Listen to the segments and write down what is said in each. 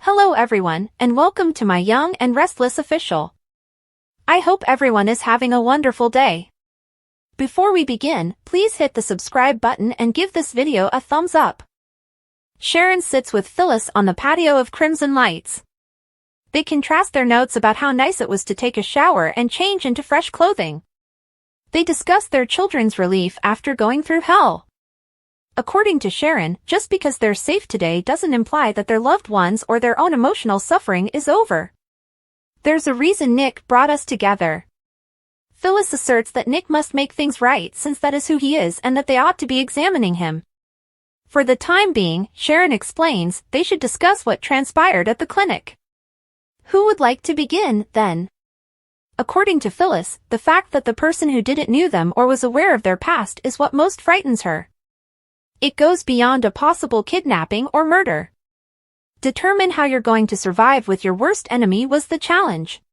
Hello everyone, and welcome to my Young and Restless official. I hope everyone is having a wonderful day. Before we begin, please hit the subscribe button and give this video a thumbs up. Sharon sits with Phyllis on the patio of Crimson Lights. They contrast their notes about how nice it was to take a shower and change into fresh clothing. They discuss their children's relief after going through hell. According to Sharon, just because they're safe today doesn't imply that their loved ones or their own emotional suffering is over. There's a reason Nick brought us together. Phyllis asserts that Nick must make things right since that is who he is and that they ought to be examining him. For the time being, Sharon explains, they should discuss what transpired at the clinic. Who would like to begin, then? According to Phyllis, the fact that the person who did it knew them or was aware of their past is what most frightens her. It goes beyond a possible kidnapping or murder. Determine how you're going to survive with your worst enemy was the challenge.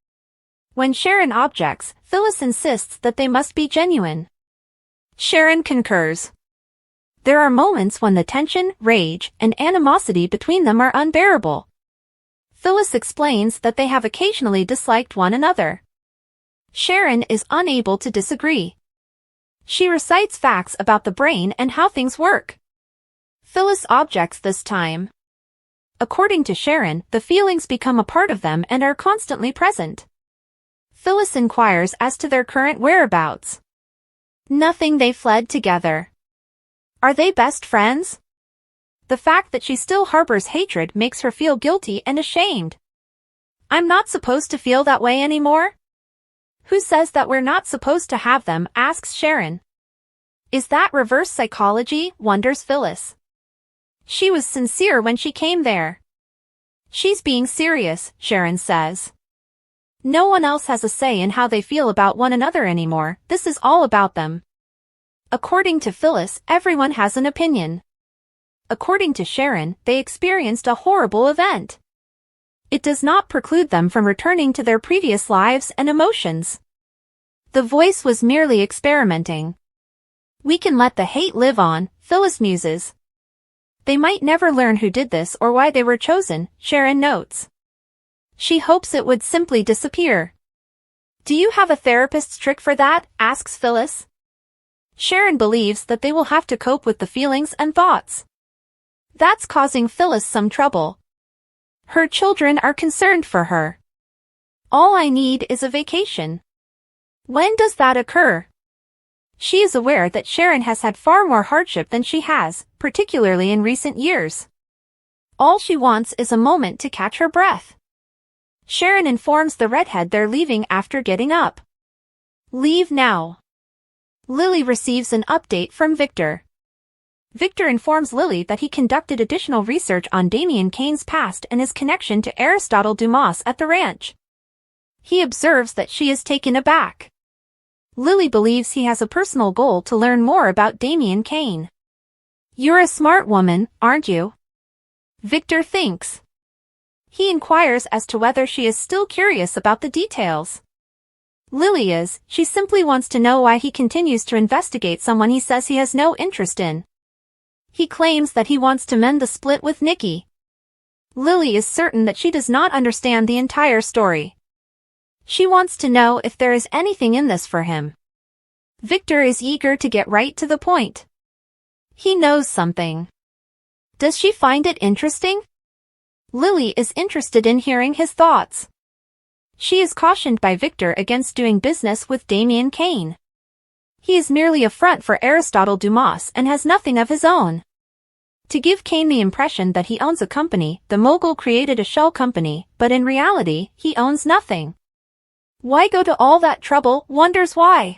When Sharon objects, Phyllis insists that they must be genuine. Sharon concurs. There are moments when the tension, rage, and animosity between them are unbearable. Phyllis explains that they have occasionally disliked one another. Sharon is unable to disagree. She recites facts about the brain and how things work. Phyllis objects this time. According to Sharon, the feelings become a part of them and are constantly present. Phyllis inquires as to their current whereabouts. Nothing, they fled together. Are they best friends? The fact that she still harbors hatred makes her feel guilty and ashamed. I'm not supposed to feel that way anymore? Who says that we're not supposed to have them, asks Sharon. Is that reverse psychology, wonders Phyllis. She was sincere when she came there. She's being serious, Sharon says. No one else has a say in how they feel about one another anymore, this is all about them. According to Phyllis, everyone has an opinion. According to Sharon, they experienced a horrible event. It does not preclude them from returning to their previous lives and emotions. The voice was merely experimenting. We can let the hate live on, Phyllis muses. They might never learn who did this or why they were chosen, Sharon notes. She hopes it would simply disappear. Do you have a therapist's trick for that, asks Phyllis. Sharon believes that they will have to cope with the feelings and thoughts. That's causing Phyllis some trouble. Her children are concerned for her. All I need is a vacation. When does that occur? She is aware that Sharon has had far more hardship than she has, particularly in recent years. All she wants is a moment to catch her breath. Sharon informs the redhead they're leaving after getting up. Leave now. Lily receives an update from Victor. Victor informs Lily that he conducted additional research on Damian Kane's past and his connection to Aristotle Dumas at the ranch. He observes that she is taken aback. Lily believes he has a personal goal to learn more about Damian Kane. You're a smart woman, aren't you? Victor thinks. He inquires as to whether she is still curious about the details. Lily is, she simply wants to know why he continues to investigate someone he says he has no interest in. He claims that he wants to mend the split with Nikki. Lily is certain that she does not understand the entire story. She wants to know if there is anything in this for him. Victor is eager to get right to the point. He knows something. Does she find it interesting? Lily is interested in hearing his thoughts. She is cautioned by Victor against doing business with Damian Kane. He is merely a front for Aristotle Dumas and has nothing of his own. To give Kane the impression that he owns a company, the mogul created a shell company, but in reality, he owns nothing. Why go to all that trouble, wonders why.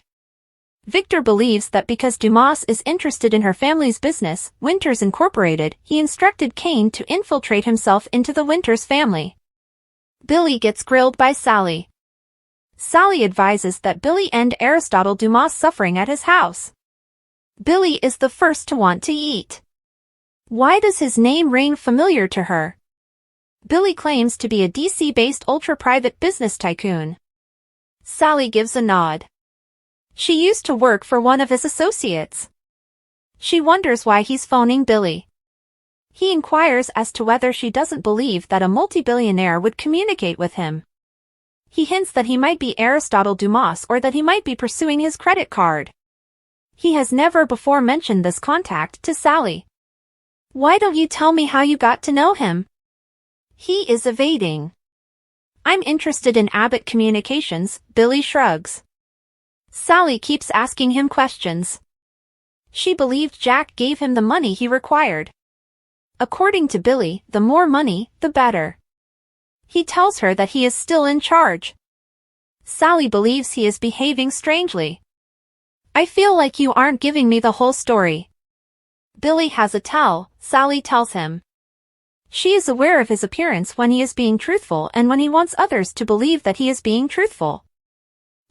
Victor believes that because Dumas is interested in her family's business, Winters Incorporated, he instructed Kane to infiltrate himself into the Winters family. Billy gets grilled by Sally. Sally advises that Billy end Aristotle Dumas' suffering at his house. Billy is the first to want to eat. Why does his name ring familiar to her? Billy claims to be a DC-based ultra-private business tycoon. Sally gives a nod. She used to work for one of his associates. She wonders why he's phoning Billy. He inquires as to whether she doesn't believe that a multi-billionaire would communicate with him. He hints that he might be Aristotle Dumas or that he might be pursuing his credit card. He has never before mentioned this contact to Sally. "Why don't you tell me how you got to know him?" He is evading. "I'm interested in Abbott Communications," Billy shrugs. Sally keeps asking him questions. She believed Jack gave him the money he required. According to Billy, the more money, the better. He tells her that he is still in charge. Sally believes he is behaving strangely. "I feel like you aren't giving me the whole story." Billy has a tell, Sally tells him. She is aware of his appearance when he is being truthful and when he wants others to believe that he is being truthful.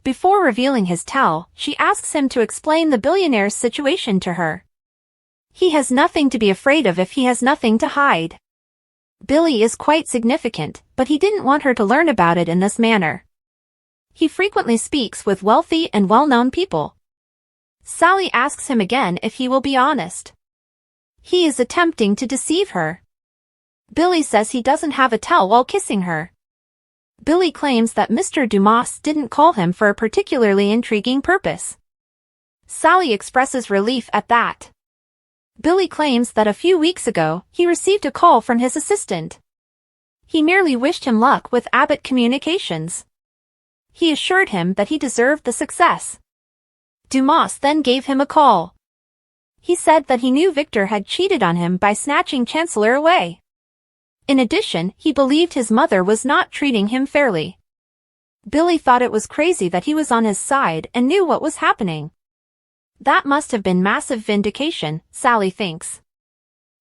Before revealing his tell, she asks him to explain the billionaire's situation to her. He has nothing to be afraid of if he has nothing to hide. Billy is quite significant, but he didn't want her to learn about it in this manner. He frequently speaks with wealthy and well-known people. Sally asks him again if he will be honest. He is attempting to deceive her. Billy says he doesn't have a tell while kissing her. Billy claims that Mr. Dumas didn't call him for a particularly intriguing purpose. Sally expresses relief at that. Billy claims that a few weeks ago, he received a call from his assistant. He merely wished him luck with Abbott Communications. He assured him that he deserved the success. Dumas then gave him a call. He said that he knew Victor had cheated on him by snatching Chancellor away. In addition, he believed his mother was not treating him fairly. Billy thought it was crazy that he was on his side and knew what was happening. That must have been massive vindication, Sally thinks.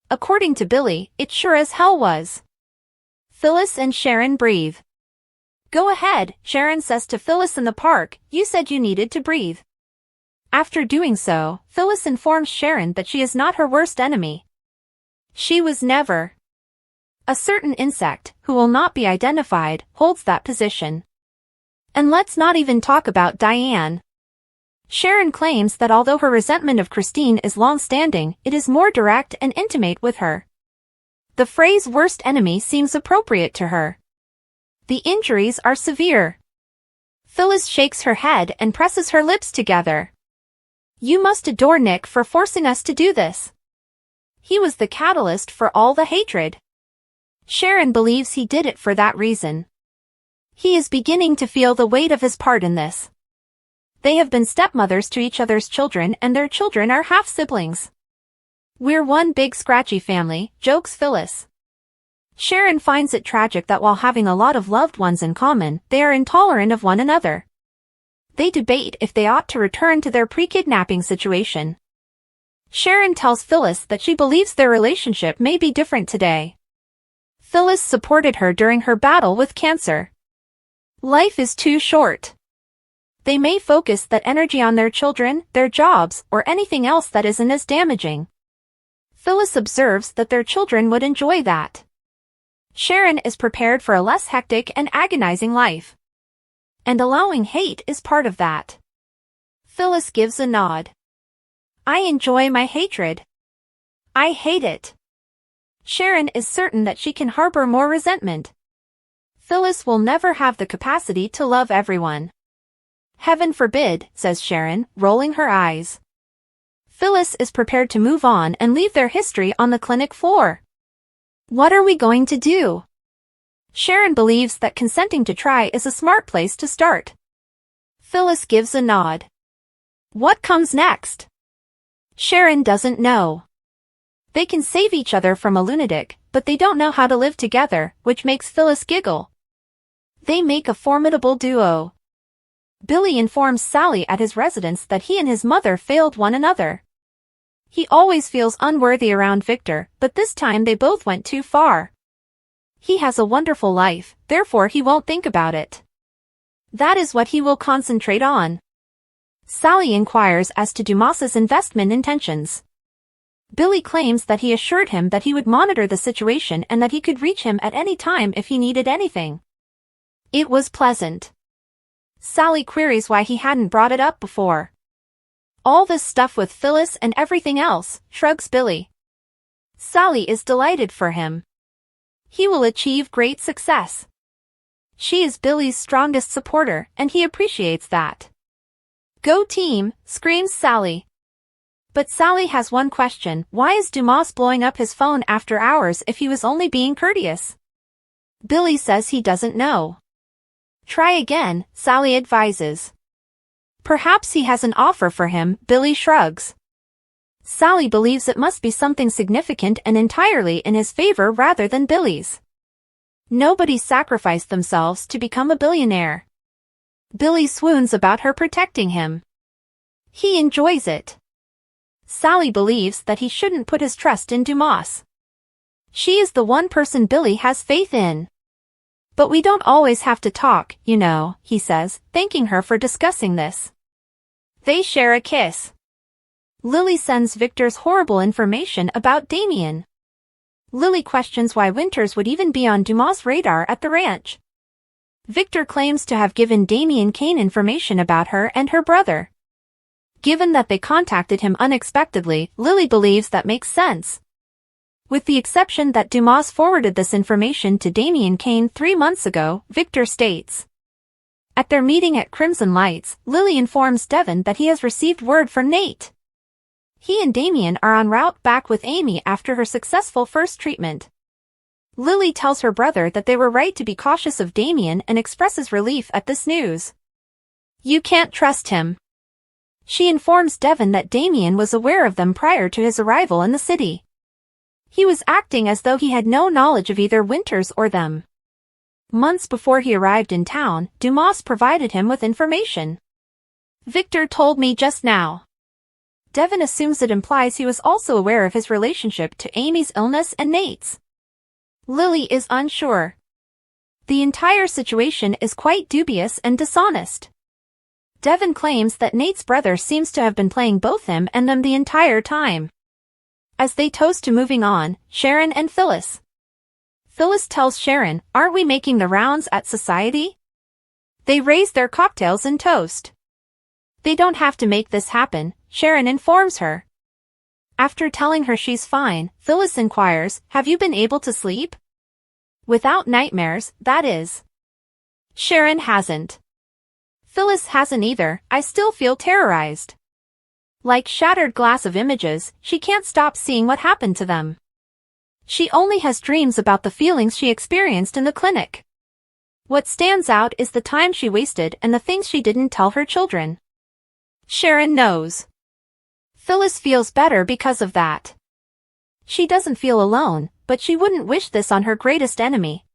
According to Billy, it sure as hell was. Phyllis and Sharon breathe. "Go ahead," Sharon says to Phyllis in the park, "you said you needed to breathe." After doing so, Phyllis informs Sharon that she is not her worst enemy. She was never. A certain insect, who will not be identified, holds that position. And let's not even talk about Diane. Sharon claims that although her resentment of Christine is long-standing, it is more direct and intimate with her. The phrase worst enemy seems appropriate to her. The injuries are severe. Phyllis shakes her head and presses her lips together. "You must adore Nick for forcing us to do this. He was the catalyst for all the hatred." Sharon believes he did it for that reason. He is beginning to feel the weight of his part in this. They have been stepmothers to each other's children and their children are half-siblings. "We're one big scratchy family," jokes Phyllis. Sharon finds it tragic that while having a lot of loved ones in common, they are intolerant of one another. They debate if they ought to return to their pre-kidnapping situation. Sharon tells Phyllis that she believes their relationship may be different today. Phyllis supported her during her battle with cancer. Life is too short. They may focus that energy on their children, their jobs, or anything else that isn't as damaging. Phyllis observes that their children would enjoy that. Sharon is prepared for a less hectic and agonizing life. And allowing hate is part of that. Phyllis gives a nod. "I enjoy my hatred. I hate it." Sharon is certain that she can harbor more resentment. Phyllis will never have the capacity to love everyone. "Heaven forbid," says Sharon, rolling her eyes. Phyllis is prepared to move on and leave their history on the clinic floor. What are we going to do? Sharon believes that consenting to try is a smart place to start. Phyllis gives a nod. What comes next? Sharon doesn't know. They can save each other from a lunatic, but they don't know how to live together, which makes Phyllis giggle. They make a formidable duo. Billy informs Sally at his residence that he and his mother failed one another. He always feels unworthy around Victor, but this time they both went too far. He has a wonderful life, therefore he won't think about it. That is what he will concentrate on. Sally inquires as to Dumas's investment intentions. Billy claims that he assured him that he would monitor the situation and that he could reach him at any time if he needed anything. It was pleasant. Sally queries why he hadn't brought it up before. All this stuff with Phyllis and everything else, shrugs Billy. Sally is delighted for him. He will achieve great success. She is Billy's strongest supporter, and he appreciates that. Go team, screams Sally. But Sally has one question: why is Dumas blowing up his phone after hours if he was only being courteous? Billy says he doesn't know. Try again, Sally advises. Perhaps he has an offer for him, Billy shrugs. Sally believes it must be something significant and entirely in his favor rather than Billy's. Nobody sacrificed themselves to become a billionaire. Billy swoons about her protecting him. He enjoys it. Sally believes that he shouldn't put his trust in Dumas. She is the one person Billy has faith in. But we don't always have to talk, you know, he says, thanking her for discussing this. They share a kiss. Lily sends Victor's horrible information about Damian. Lily questions why Winters would even be on Dumas' radar at the ranch. Victor claims to have given Damian Kane information about her and her brother. Given that they contacted him unexpectedly, Lily believes that makes sense. With the exception that Dumas forwarded this information to Damian Kane 3 months ago, Victor states. At their meeting at Crimson Lights, Lily informs Devon that he has received word from Nate. He and Damian are en route back with Amy after her successful first treatment. Lily tells her brother that they were right to be cautious of Damian and expresses relief at this news. You can't trust him. She informs Devon that Damian was aware of them prior to his arrival in the city. He was acting as though he had no knowledge of either Winters or them. Months before he arrived in town, Dumas provided him with information. Victor told me just now. Devon assumes it implies he was also aware of his relationship to Amy's illness and Nate's. Lily is unsure. The entire situation is quite dubious and dishonest. Devon claims that Nate's brother seems to have been playing both him and them the entire time. As they toast to moving on, Sharon and Phyllis. Phyllis tells Sharon, aren't we making the rounds at society? They raise their cocktails and toast. They don't have to make this happen, Sharon informs her. After telling her she's fine, Phyllis inquires, have you been able to sleep? Without nightmares, that is. Sharon hasn't. Phyllis hasn't either, I still feel terrorized. Like shattered glass of images, she can't stop seeing what happened to them. She only has dreams about the feelings she experienced in the clinic. What stands out is the time she wasted and the things she didn't tell her children. Sharon knows. Phyllis feels better because of that. She doesn't feel alone, but she wouldn't wish this on her greatest enemy.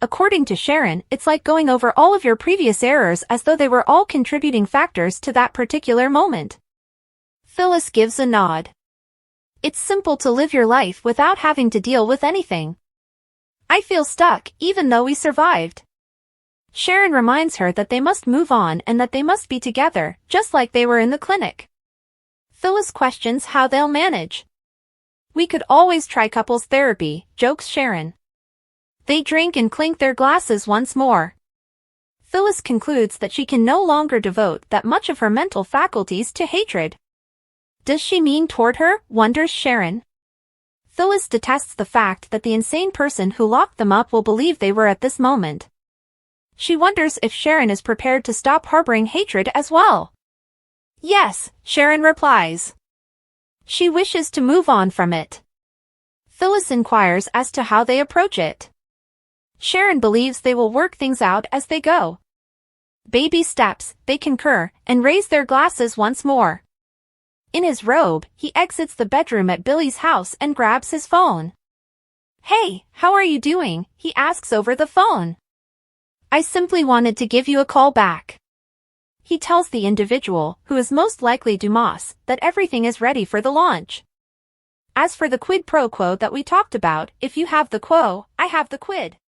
According to Sharon, it's like going over all of your previous errors as though they were all contributing factors to that particular moment. Phyllis gives a nod. It's simple to live your life without having to deal with anything. I feel stuck, even though we survived. Sharon reminds her that they must move on and that they must be together, just like they were in the clinic. Phyllis questions how they'll manage. We could always try couples therapy, jokes Sharon. They drink and clink their glasses once more. Phyllis concludes that she can no longer devote that much of her mental faculties to hatred. Does she mean toward her, wonders Sharon. Phyllis detests the fact that the insane person who locked them up will believe they were at this moment. She wonders if Sharon is prepared to stop harboring hatred as well. Yes, Sharon replies. She wishes to move on from it. Phyllis inquires as to how they approach it. Sharon believes they will work things out as they go. Baby steps, they concur, and raise their glasses once more. In his robe, he exits the bedroom at Billy's house and grabs his phone. Hey, how are you doing? He asks over the phone. I simply wanted to give you a call back. He tells the individual, who is most likely Dumas, that everything is ready for the launch. As for the quid pro quo that we talked about, if you have the quo, I have the quid.